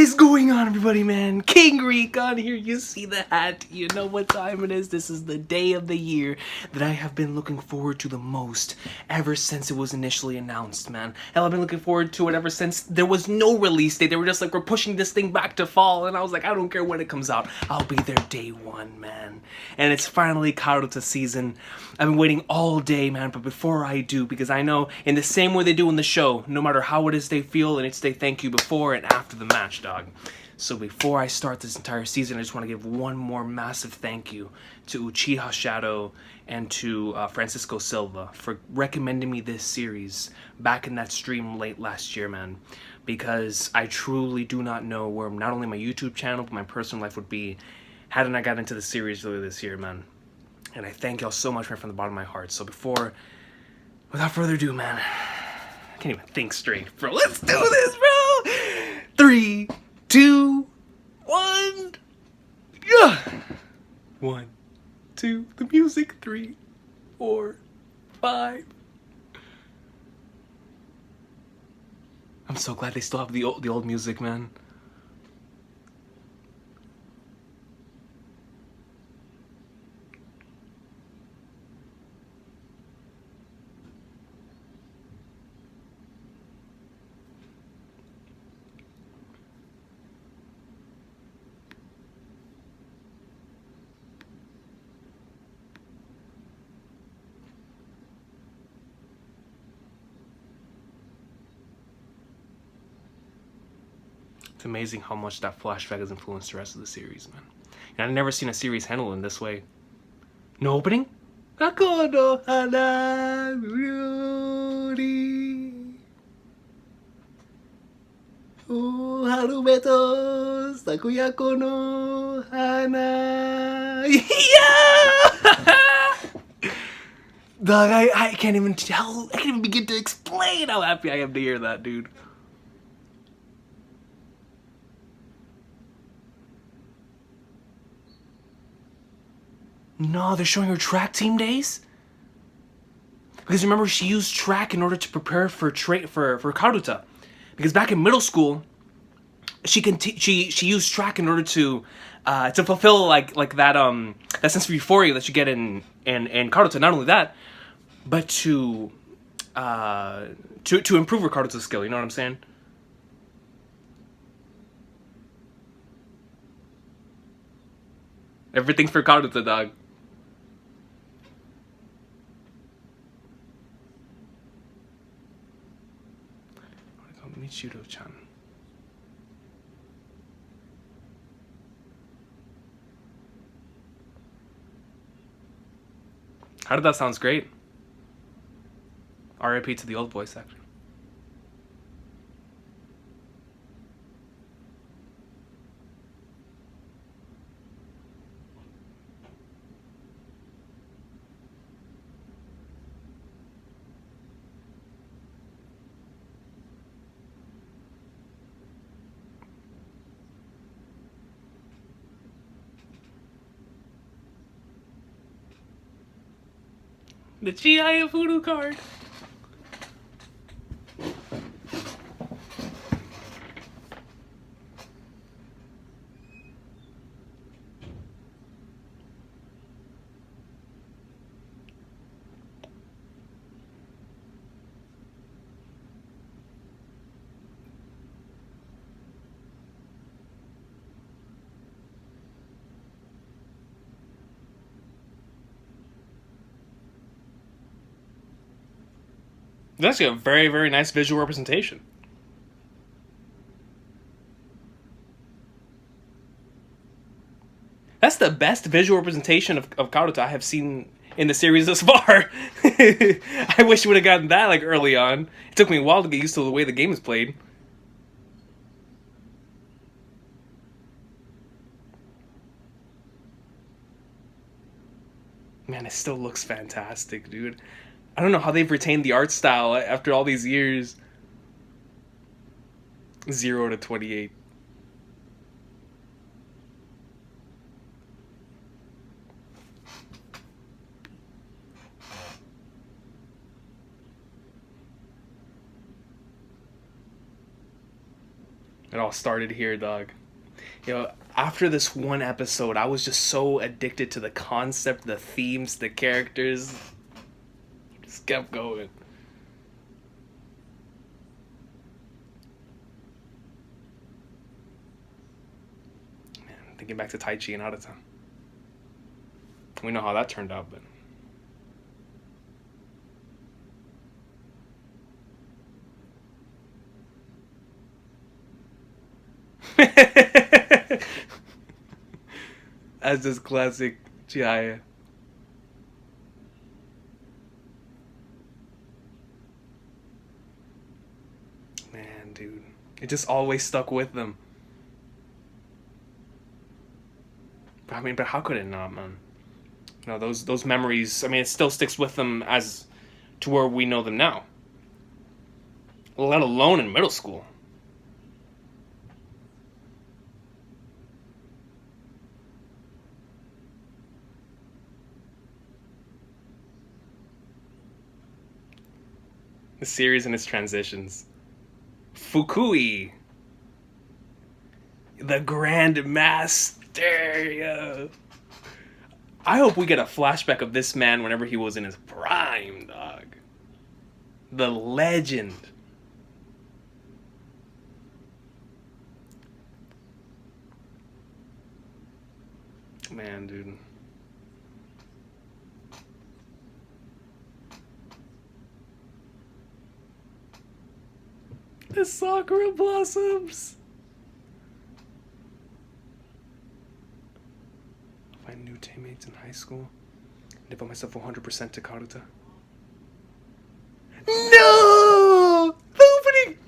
is going on, everybody, man? King Recon here. You see the hat. You know what time it is. This is the day of the year that I have been looking forward to the most ever since it was initially announced, man. Hell, I've been looking forward to it ever since there was no release date. They were just like, we're pushing this thing back to fall. And I was like, I don't care when it comes out. I'll be there day one, man. And it's finally Karuta season. I've been waiting all day, man. But before I do, because I know in the same way they do in the show, no matter how it is they feel, and it's they thank you before and after the match, dog. So before I start this entire season, I just want to give one more massive thank you to Uchiha Shadow and to Francisco Silva for recommending me this series back in that stream late last year, man. Because I truly do not know where not only my YouTube channel, but my personal life would be hadn't I got into the series earlier this year, man. And I thank y'all so much, man, from the bottom of my heart. So without further ado, man, I can't even think straight, bro. Let's do this, bro! 3, 2, 1. Yeah! 1, 2, the music. 3, 4, 5. I'm so glad they still have the old music, man. It's amazing how much that flashback has influenced the rest of the series, man. And I've never seen a series handled in this way. No opening? Kakono hana yuri o harume to sakuyako no hana. Yeah! Dog, I can't even tell. I can't even begin to explain how happy I am to hear that, dude. No, they're showing her track team days? Because remember, she used track in order to prepare for Karuta. Because back in middle school, she used track in order to fulfill like that sense of euphoria that you get in Karuta. Not only that, but to improve her Karuta skill. You know what I'm saying? Everything's for Karuta, dog. Michiro-chan. How did that sounds great? RIP to the old voice actor. The Chihayafuru card. That's a very, very nice visual representation. That's the best visual representation of Karuta I have seen in the series thus far. I wish we would have gotten that like early on. It took me a while to get used to the way the game is played. Man, it still looks fantastic, dude. I don't know how they've retained the art style after all these years. 0 to 28. It all started here, dog. After this one episode, I was just so addicted to the concept, the themes, the characters. Just kept going. Man, thinking back to Tai Chi and Arata. We know how that turned out, but... As this classic Chihaya. Man, dude. It just always stuck with them. But how could it not, man? Those memories, it still sticks with them as to where we know them now. Let alone in middle school. The series and its transitions. Fukui. The Grand Master. Yo. I hope we get a flashback of this man whenever he was in his prime, dog. The legend. Man, dude. The Sakura blossoms. Find new teammates in high school. Devote myself 100% to Karuta. No! The opening!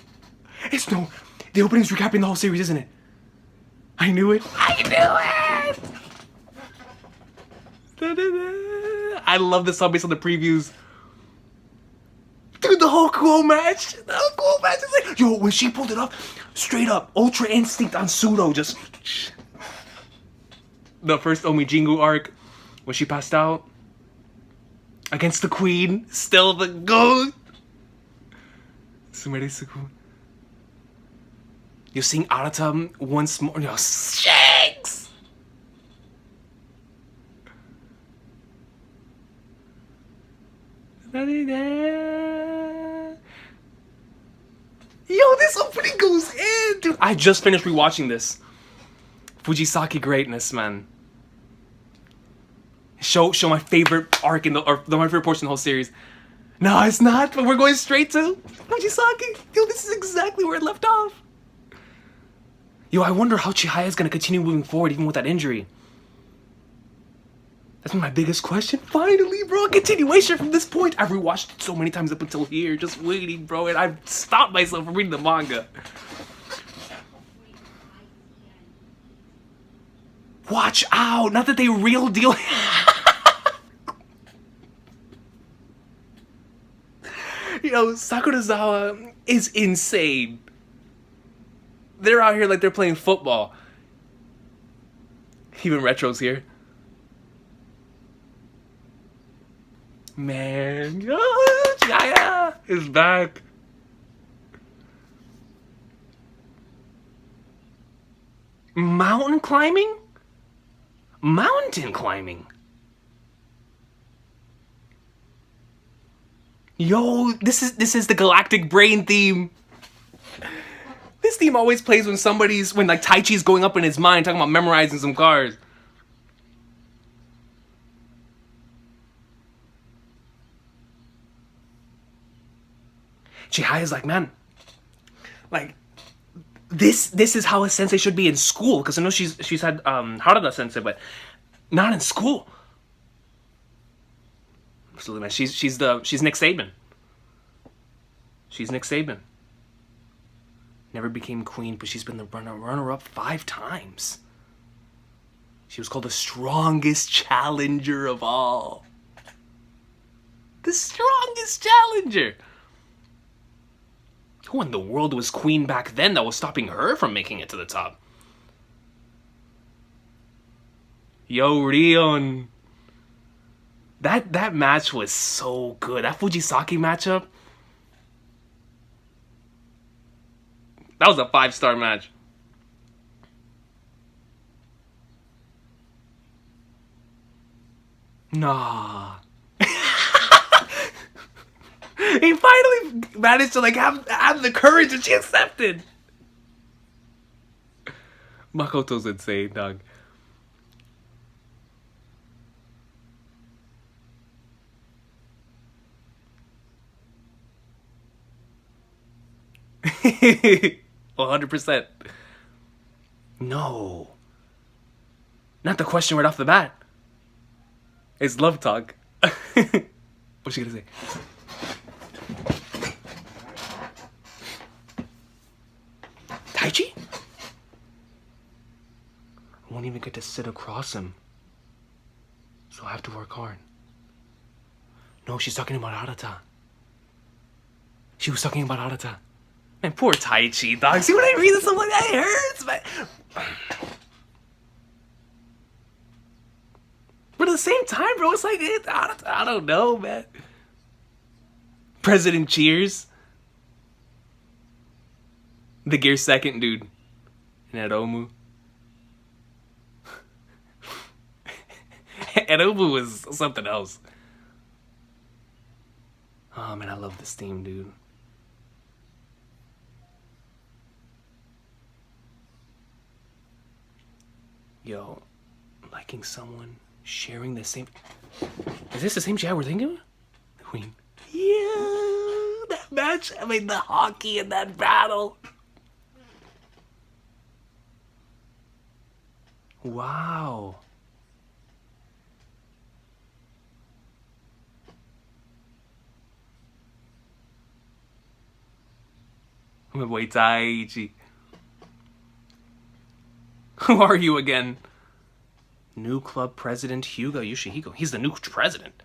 The opening's recapping the whole series, isn't it? I knew it. I knew it! Da-da-da. I love this song based on the previews. Dude, the whole cool match. The whole cool match is like... Yo, when she pulled it up, straight up, Ultra Instinct on Pseudo, just... The first Omijingu arc, when she passed out. Against the Queen, still the GOAT. Sumere-suku. You're seeing Arata once more. Yo, Shanks! Yo, this opening goes in, dude. I just finished rewatching this. Fujisaki greatness, man. Show my favorite arc my favorite portion of the whole series. No, it's not, but we're going straight to Fujisaki. Yo, this is exactly where it left off. Yo, I wonder how Chihaya is gonna continue moving forward even with that injury. That's my biggest question. Finally, bro, a continuation from this point. I've rewatched it so many times up until here, just waiting, bro, and I've stopped myself from reading the manga. Watch out! Not that they real deal. Sakurazawa is insane. They're out here like they're playing football. Even Retro's here. Man, Chihaya is back. Mountain climbing? Mountain climbing? Yo, this is the Galactic Brain theme. This theme always plays when like Tai Chi's going up in his mind talking about memorizing some cars. Chihaya's like, man, like this is how a sensei should be in school, because I know she's had Harada sensei, but not in school. Absolutely, man. She's Nick Saban. She's Nick Saban. Never became queen, but she's been the runner-up 5 times. She was called the strongest challenger of all. The strongest challenger. Who in the world was queen back then that was stopping her from making it to the top? Yo, Rion. That match was so good. That Fujisaki matchup. That was a 5-star match. Nah. He finally managed to like have the courage, and she accepted. Makoto's insane, dog. $100%. No. Not the question right off the bat. It's love talk. What's she gonna say? Taichi? I won't even get to sit across him. So I have to work hard. No, she's talking about Arata. She was talking about Arata. Man, poor Taichi, dog. See, when I read this, I'm like, that hurts, man. But at the same time, bro, it's like, I don't know, man. President Cheers. The Gear Second dude. And Edomu. Edomu was something else. Oh, man, I love this theme, dude. Yo, liking someone, sharing the same... Is this the same chat we're thinking of? The Queen. Yeah, that match. I mean, the hockey in that battle. Wow. My boy Taichi. Who are you again? New club president Hugo Yoshihiko. He's the new president.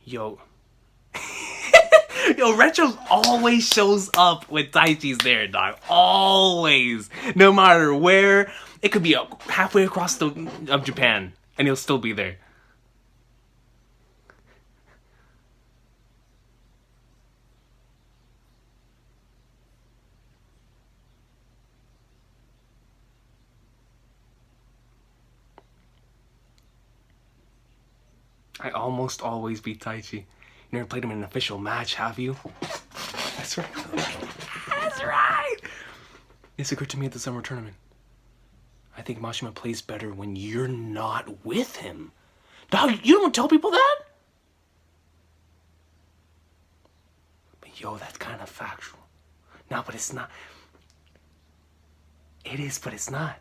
Yo. Yo, Retro always shows up when Taichi's there, dog. Always. No matter where. It could be halfway across of Japan, and he'll still be there. I almost always beat Taichi. You never played him in an official match, have you? That's right. That's right! This occurred to me at the summer tournament. I think Mashima plays better when you're not with him. Dog, you don't tell people that? But yo, that's kind of factual. No, but it's not. It is, but it's not.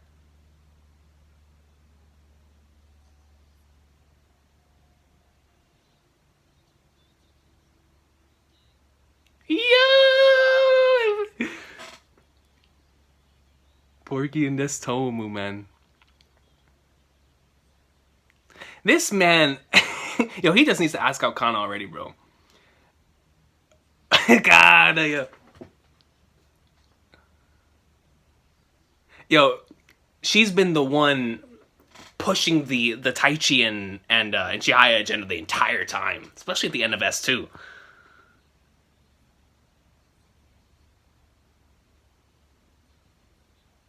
Yo! Porky and Nestomu, man. This man, yo, he just needs to ask out Kana already, bro. God, yo, she's been the one pushing the Taichi and Chihaya agenda the entire time, especially at the end of S2.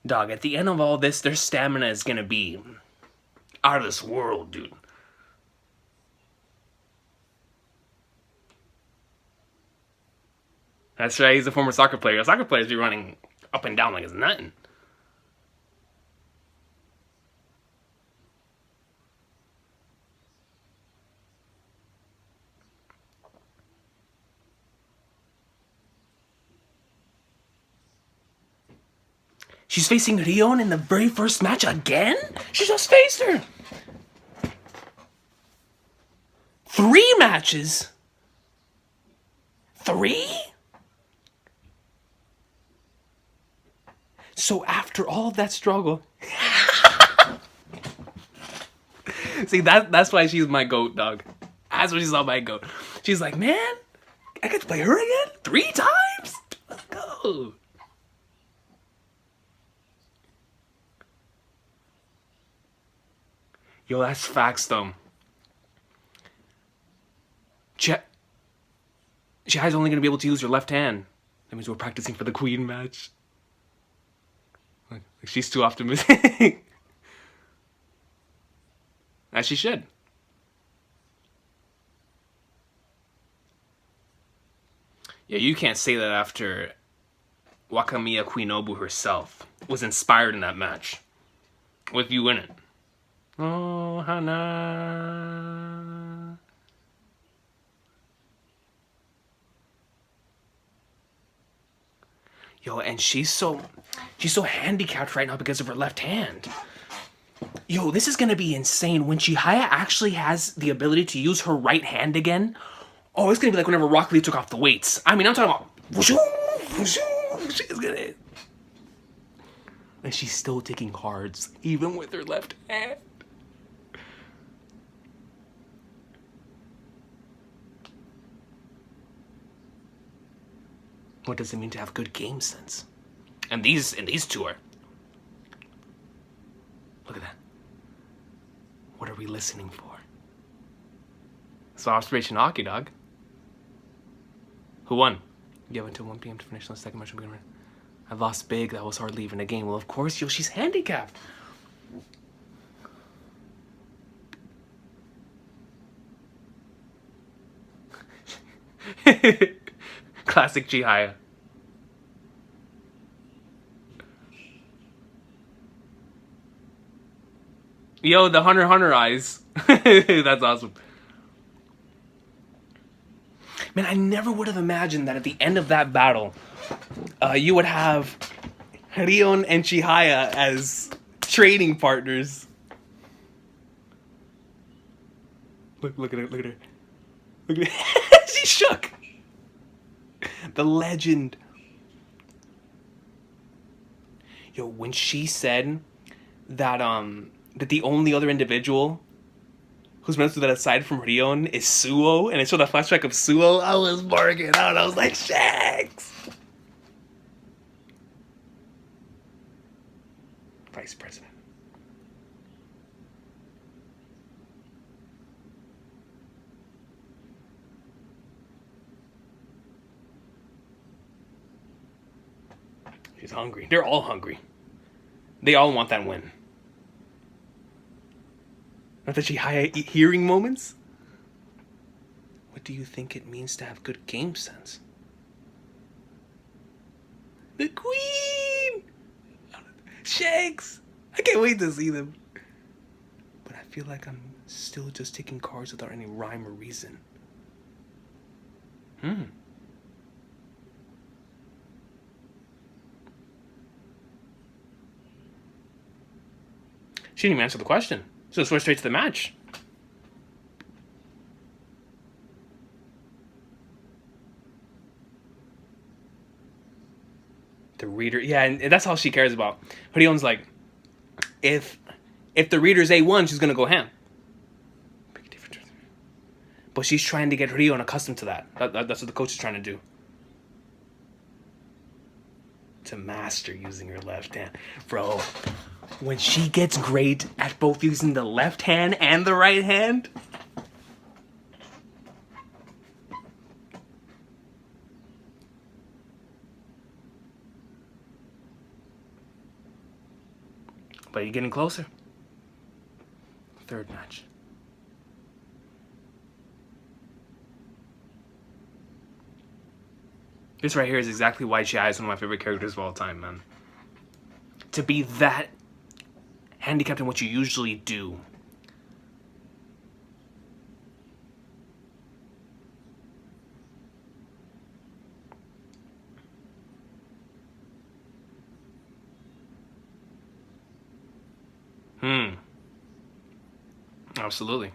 Dog, at the end of all this, their stamina is gonna be out of this world, dude. That's right, he's a former soccer player. Soccer players be running up and down like it's nothing. She's facing Rion in the very first match again? She just faced her! 3 matches? 3? So after all of that struggle... See, that's why she's my GOAT, dog. That's why she's all my GOAT. She's like, man, I get to play her again? 3 times? Yo. Yo, that's facts, though. Chihi's only going to be able to use her left hand. That means we're practicing for the queen match. Like, she's too optimistic. As she should. Yeah, you can't say that after Wakamiya Queenobu herself was inspired in that match. With you in it. Oh, Hana. Yo, and she's so handicapped right now because of her left hand. Yo, this is gonna be insane when Chihaya actually has the ability to use her right hand again. Oh, it's gonna be like whenever Rock Lee took off the weights. I mean, I'm talking about. She's gonna. And she's still taking cards, even with her left hand. What does it mean to have good game sense? And these two are. Look at that. What are we listening for? It's Observation Hockey, dog. Who won? You have until 1 p.m. to finish the second match. I lost big. That was hard leaving the game. Well, of course, yo, she's handicapped. Classic Chihaya. Yo, the Hunter x Hunter eyes. That's awesome. Man, I never would have imagined that at the end of that battle, you would have Rion and Chihaya as training partners. Look at her, look at her. Look at her. She shook. The legend. Yo, when she said that that the only other individual who's meant to do that aside from Rion is Suo, and it showed a flashback of Suo, I was barking out. I was like, Shags! Vice President. She's hungry. They're all hungry. They all want that win. Not that Chihaya hearing moments? What do you think it means to have good game sense? The Queen! Shakes! I can't wait to see them. But I feel like I'm still just taking cards without any rhyme or reason. She didn't even answer the question. So let's go straight to the match. The reader, yeah, and that's all she cares about. Rion's like, if the reader's A1, she's gonna go ham. Big difference. But she's trying to get Rion accustomed to that. That's what the coach is trying to do. To master using her left hand. Bro, when she gets great at both using the left hand and the right hand, but you're getting closer. Third match. This right here is exactly why Chihaya is one of my favorite characters of all time, man. To be that handicapped in what you usually do. Absolutely.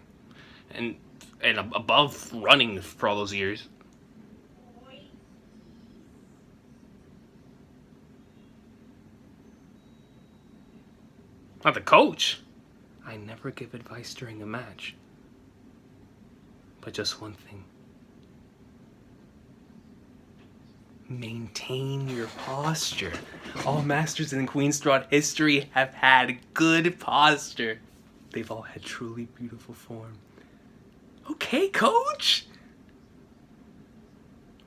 And above running for all those years. Not the coach. I never give advice during a match. But just one thing. Maintain your posture. All masters in queens throughout history have had good posture. They've all had truly beautiful form. Okay, coach.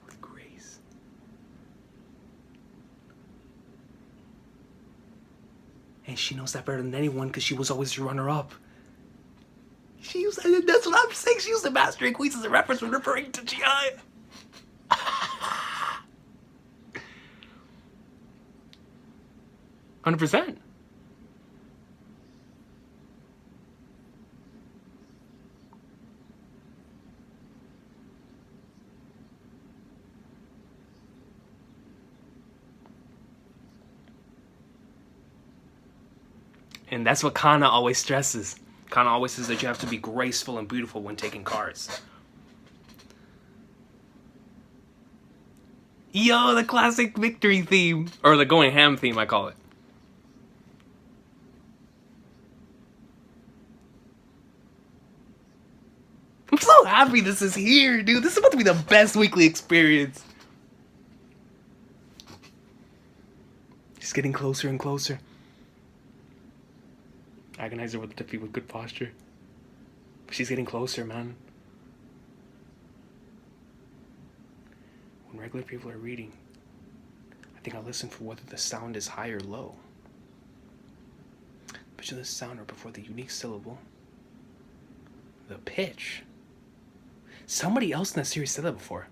With grace. And she knows that better than anyone because she was always the runner-up. That's what I'm saying. She used the master in queens as a reference when referring to Chihaya. 100%. And that's what Kana always stresses. Kana always says that you have to be graceful and beautiful when taking cards. Yo, the classic victory theme. Or the going ham theme, I call it. I'm so happy this is here, dude. This is about to be the best weekly experience. Just getting closer and closer. Agonizer with the defeat with good posture. But she's getting closer, man. When regular people are reading, I think I'll listen for whether the sound is high or low. Pitch of the sound or before the unique syllable. The pitch. Somebody else in that series said that before.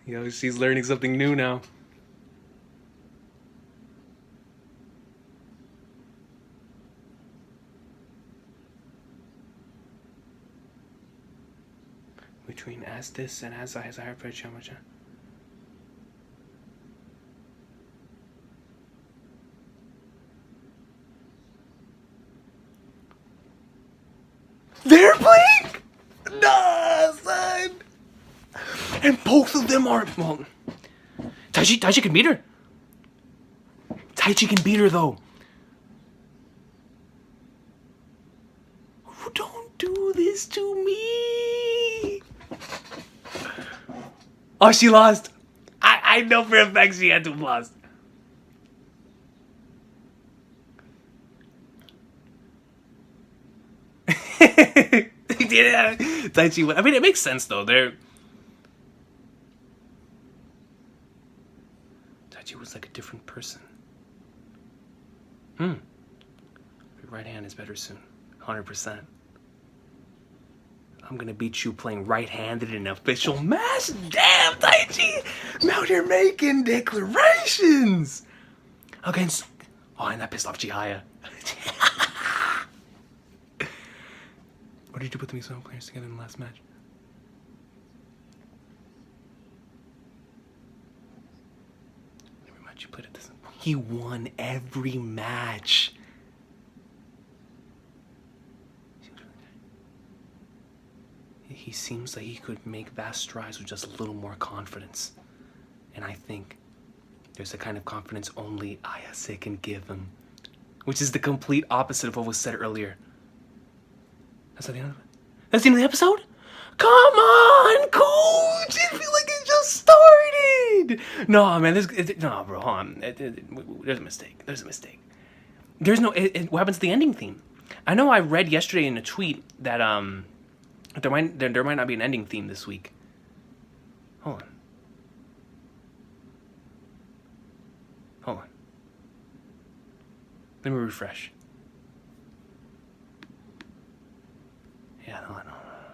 Yo, she's learning something new now. Between as this and as I heard how much. They're playing? Nah, son. And both of them are... Well, Taichi can beat her. Taichi can beat her, though. Don't do this to me. Oh, she lost. I know for a fact she had to have lost. Yeah, Taichi. I mean, it makes sense though. Taichi was like a different person. Your right hand is better soon. 100%. I'm gonna beat you playing right-handed in an official match. Damn, Taichi! Now you're making declarations against. Oh, and that pissed off Chihaya. What did you put the Miso players together in the last match? Every match you played at this. He won every match. He seems like he could make vast strides with just a little more confidence. And I think there's a kind of confidence only Ayase can give him. Which is the complete opposite of what was said earlier. That's not the end of it. That's the end of the episode? Come on, coach! I feel like it just started! No, man, no, bro, hold on. There's a mistake. There's a mistake. There's no... what happens to the ending theme? I know I read yesterday in a tweet that, there might not be an ending theme this week. Hold on. Hold on. Let me refresh. Yeah, no,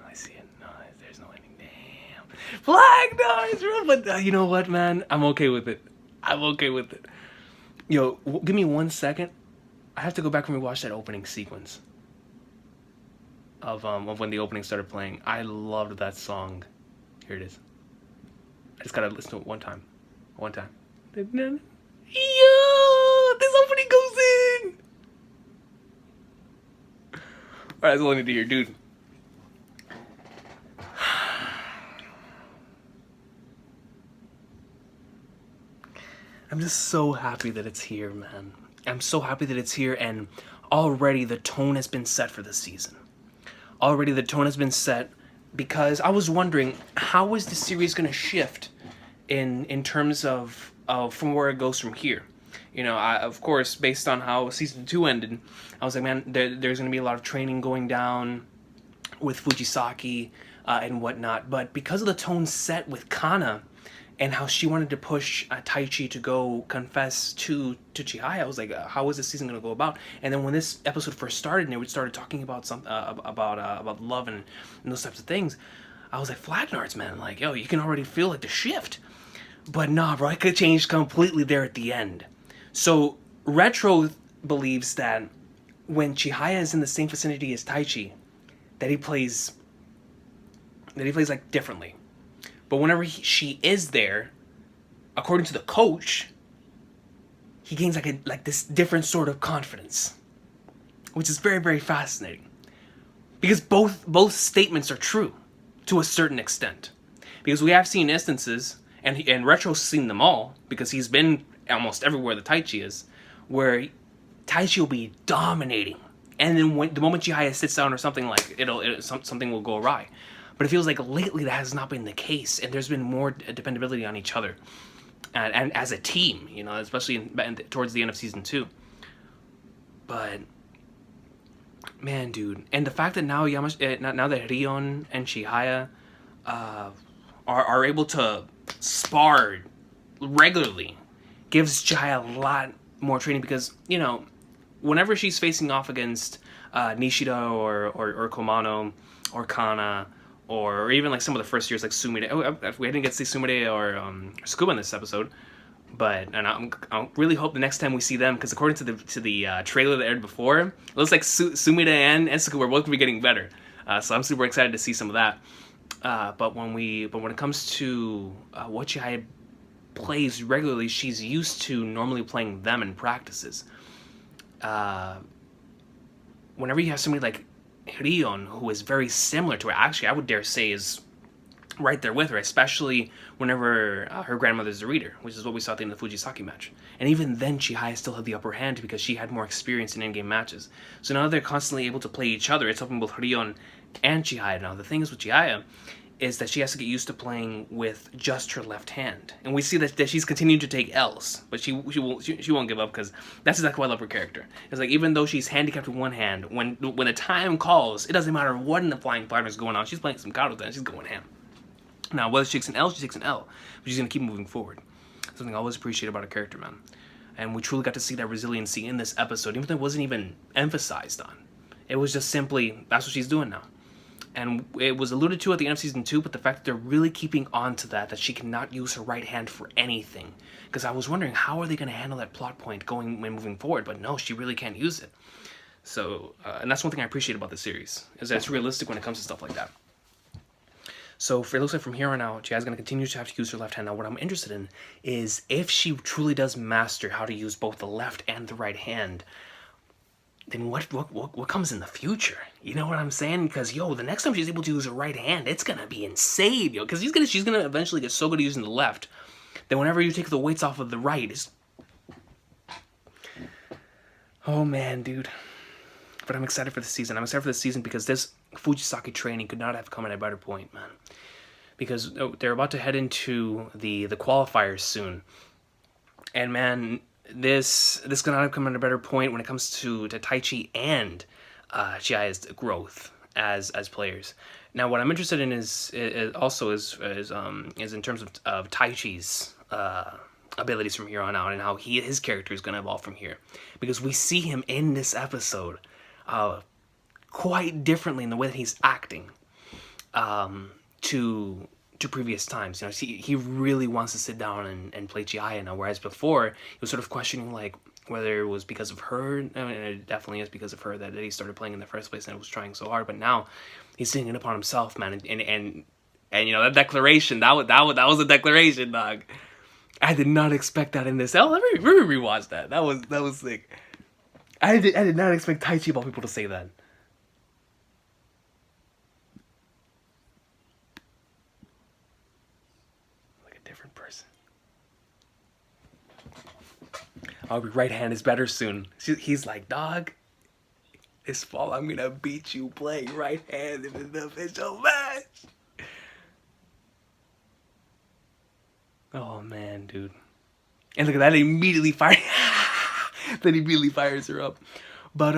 I see it. No, there's no ending. Damn. Flag, no, it's real, but you know what, man? I'm okay with it. I'm okay with it. Yo, give me 1 second. I have to go back and rewatch that opening sequence of when the opening started playing. I loved that song. Here it is. I just gotta listen to it one time. One time. Yo, this opening goes in. Alright, that's all I need to hear, dude. I'm just so happy that it's here, man. I'm so happy that it's here, and already the tone has been set for this season. Already the tone has been set because I was wondering, how is the series going to shift in terms of from where it goes from here. You know, of course, based on how season 2 ended, I was like, man, there's going to be a lot of training going down with Fujisaki and whatnot. But because of the tone set with Kana and how she wanted to push Taichi to go confess to Chihaya, I was like, how is this season going to go about? And then when this episode first started and they started talking about about love and those types of things, I was like, Flagnards, man, like, yo, you can already feel like the shift. But nah, bro, it could change completely there at the end. So Retro believes that when Chihaya is in the same vicinity as Taichi, that he plays like differently. But whenever she is there, according to the coach, he gains like this different sort of confidence, which is very, very fascinating. Because both statements are true to a certain extent. Because we have seen instances, and Retro's seen them all, because he's been almost everywhere that Taichi is, where Taichi will be dominating, and then when the moment Chihaya sits down or something, like something will go awry. But it feels like lately that has not been the case, and there's been more dependability on each other, and as a team, you know, especially towards the end of season 2. But man, dude, and the fact that now now that Rion and Chihaya are able to spar regularly gives Chihaya a lot more training, because, you know, whenever she's facing off against Nishida or Komano or Kana or even like some of the first years like Sumire. We didn't get to see Sumire or Tsukuba in this episode, but I really hope the next time we see them, because according to the trailer that aired before, it looks like Sumire and Tsukuba are both going to be getting better. So I'm super excited to see some of that. But when it comes to what Chihaya plays regularly, she's used to normally playing them in practices. Whenever you have somebody like Rion, who is very similar to her, actually I would dare say is right there with her, especially whenever her grandmother's the reader, which is what we saw at the end of the Fujisaki match. And even then, Chihaya still had the upper hand because she had more experience in in-game matches. So now they're constantly able to play each other. It's helping both Rion and Chihaya. Now, the thing is with Chihaya is that she has to get used to playing with just her left hand. And we see that she's continuing to take L's, but she won't give up, because that's exactly why I love her character. It's like, even though she's handicapped with one hand, when the time calls, it doesn't matter what in the flying partner is going on. She's playing some karuta and she's going ham. Now, whether she takes an L, she takes an L. But she's going to keep moving forward. Something I always appreciate about a character, man. And we truly got to see that resiliency in this episode, even though it wasn't even emphasized on. It was just simply, that's what she's doing now. And it was alluded to at the end of season 2, but the fact that they're really keeping on to that she cannot use her right hand for anything. Because I was wondering, how are they going to handle that plot point moving forward? But no, she really can't use it. So, and that's one thing I appreciate about the series, is that it's realistic when it comes to stuff like that. So it looks like from here on out, Chihiya's going to continue to have to use her left hand. Now, what I'm interested in is if she truly does master how to use both the left and the right hand, then what comes in the future? You know what I'm saying? Because, yo, the next time she's able to use her right hand, it's going to be insane, yo. Because she's gonna eventually get so good at using the left that whenever you take the weights off of the right, it's... Oh, man, dude. But I'm excited for the season. I'm excited for the season because this Fujisaki training could not have come at a better point, man. Because they're about to head into the qualifiers soon. And, man, this could not have come at a better point when it comes to Taichi and Chihiya's growth as players. Now, what I'm interested in is in terms of Taichi's abilities from here on out, and how his character is going to evolve from here. Because we see him in this episode quite differently in the way that he's acting to previous times. You know, he really wants to sit down and play Chihaya now, whereas before he was sort of questioning like whether it was because of her, and it definitely is because of her that he started playing in the first place and was trying so hard. But now he's taking it upon himself, man, and you know, that declaration, that was a declaration, dog. I did not expect that in this. Let me rewatch that. That was sick. I did not expect Taichi about people to say that. Like a different person. I'll be right hand is better soon. He's like, dog, This fall, I'm gonna beat you playing right-handed in the official match. Oh man, dude. And look at that, immediately fire. Then he immediately fires her up. But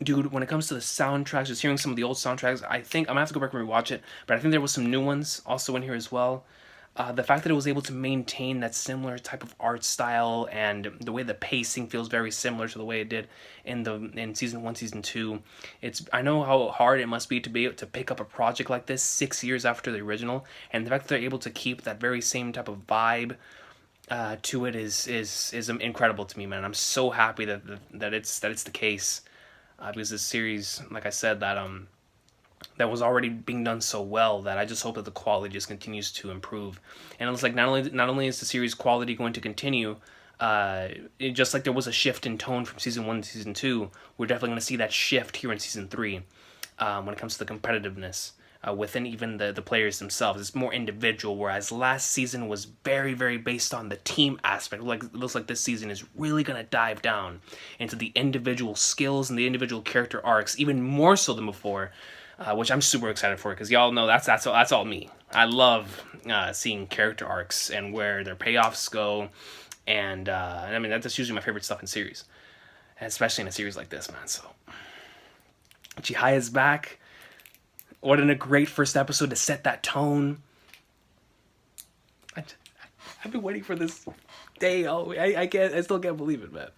dude, when it comes to the soundtracks, just hearing some of the old soundtracks, I think I'm gonna have to go back and rewatch it. But I think there was some new ones also in here as well. The fact that it was able to maintain that similar type of art style and the way the pacing feels very similar to the way it did in season 1, season 2. I know how hard it must be to be able to pick up a project like this 6 years after the original, and the fact that they're able to keep that very same type of vibe to it is incredible to me, man. I'm so happy that it's the case, because this series, like I said, that was already being done so well that I just hope that the quality just continues to improve. And it looks like not only is the series quality going to continue, just like there was a shift in tone from season 1 to season 2, we're definitely going to see that shift here in season 3 when it comes to the competitiveness within even the players themselves. It's more individual, whereas last season was very, very based on the team aspect. It looks like this season is really going to dive down into the individual skills and the individual character arcs, even more so than before. Which I'm super excited for, because y'all know that's all me. I love seeing character arcs and where their payoffs go, and I mean that's usually my favorite stuff in series, and especially in a series like this, man. So Chihaya's back. What a great first episode to set that tone. I've been waiting for this day. I still can't believe it, man.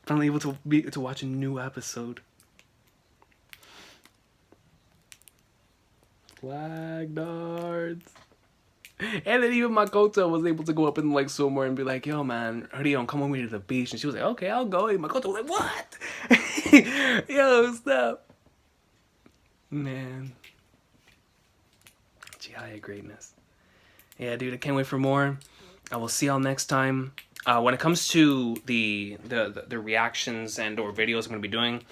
Finally able to watch a new episode. Flag darts. And then even Makoto was able to go up and like somewhere and be like, yo man, Rion, come with me to the beach. And she was like, okay, I'll go. And Makoto was like, what? Yo, stop. Man. Chihaya greatness. Yeah, dude, I can't wait for more. I will see y'all next time. When it comes to the reactions and or videos I'm going to be doing,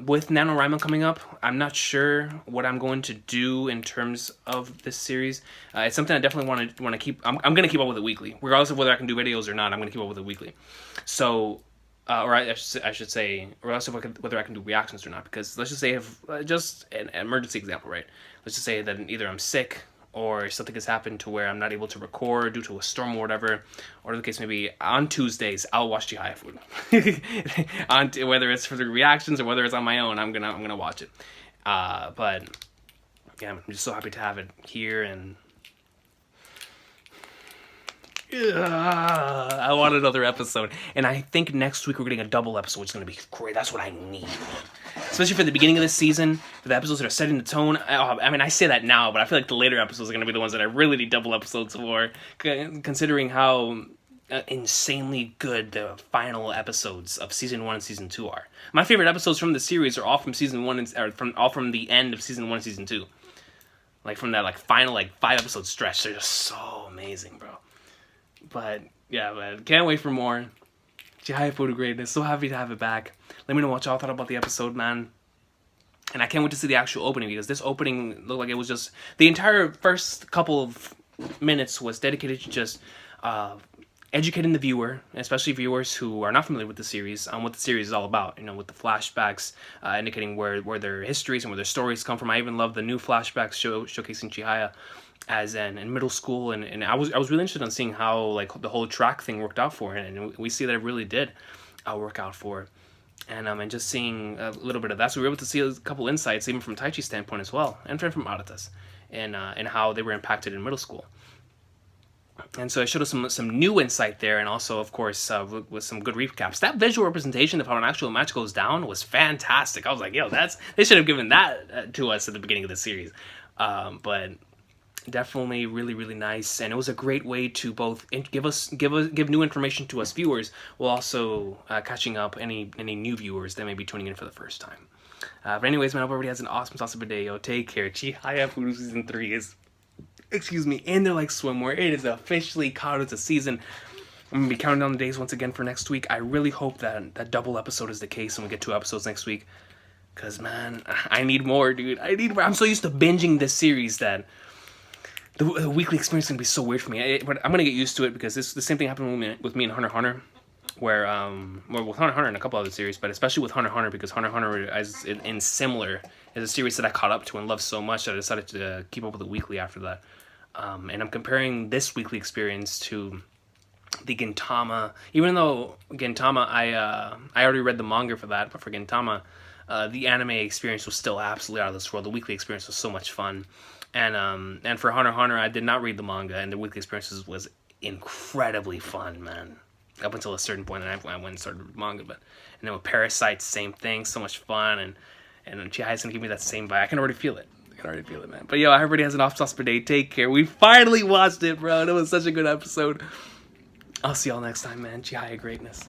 with NaNoWriMo coming up, I'm not sure what I'm going to do in terms of this series. It's something I definitely want to keep. I'm going to keep up with it weekly, regardless of whether I can do videos or not. I'm going to keep up with it weekly. So, or I should say, regardless of whether I can do reactions or not. Because let's just say, just an emergency example, right? Let's just say that either I'm sick, or something has happened to where I'm not able to record due to a storm or whatever, or the case may be, on Tuesdays I'll watch Chihayafuru. Whether it's for the reactions or whether it's on my own, I'm gonna watch it. But yeah, I'm just so happy to have it here, and I want another episode. And I think next week we're getting a double episode, which is gonna be great. That's what I need. Especially for the beginning of this season, for the episodes that are setting the tone. I mean, I say that now, but I feel like the later episodes are going to be the ones that I really need double episodes for, considering how insanely good the final episodes of Season 1 and Season 2 are. My favorite episodes from the series are all from Season 1, all from the end of Season 1 and Season 2. Like, from that final 5-episode stretch. They're just so amazing, bro. But, yeah, man, can't wait for more. Chihayafuru greatness. So happy to have it back. Let me know what y'all thought about the episode, man. And I can't wait to see the actual opening, because this opening looked like it was just... The entire first couple of minutes was dedicated to just educating the viewer, especially viewers who are not familiar with the series, on what the series is all about. You know, with the flashbacks indicating where their histories and where their stories come from. I even love the new flashbacks showcasing Chihaya as in middle school, and I was really interested in seeing how the whole track thing worked out for her, and we see that it really did work out for her. And just seeing a little bit of that, so we were able to see a couple insights even from Taichi's standpoint as well, and from Arata's, and how they were impacted in middle school. And so it showed us some new insight there, and also, of course, with some good recaps. That visual representation of how an actual match goes down was fantastic. I was like, yo, they should have given that to us at the beginning of the series. But definitely really, really nice, and it was a great way to both give new information to us viewers, while also catching up any new viewers that may be tuning in for the first time. But anyways, man, I hope everybody has an awesome day. Yo, take care. Chihayafuru Season 3 is, in their swimwear. It is officially caught as a season. I'm gonna be counting down the days once again for next week. I really hope that double episode is the case and we get 2 episodes next week, because man, I need more, dude. I need more. I'm so used to binging this series that the weekly experience is going to be so weird for me. But I'm going to get used to it, because the same thing happened with me in Hunter x Hunter, well, with Hunter x Hunter and a couple other series, but especially with Hunter x Hunter, because Hunter x Hunter is in similar is a series that I caught up to and loved so much that I decided to keep up with it weekly after that. And I'm comparing this weekly experience to the Gintama. Even though Gintama, I already read the manga for that, but for Gintama, the anime experience was still absolutely out of this world. The weekly experience was so much fun, and for Hunter x Hunter, I did not read the manga, and the weekly experience was incredibly fun, man. Up until a certain point, and I went and started manga, and then with Parasite, same thing, so much fun, and Chihai's gonna give me that same vibe. I can already feel it. Man. But yo, everybody has an off sauce per day. Take care. We finally watched it, bro. That was such a good episode. I'll see y'all next time, man. Chihaya greatness.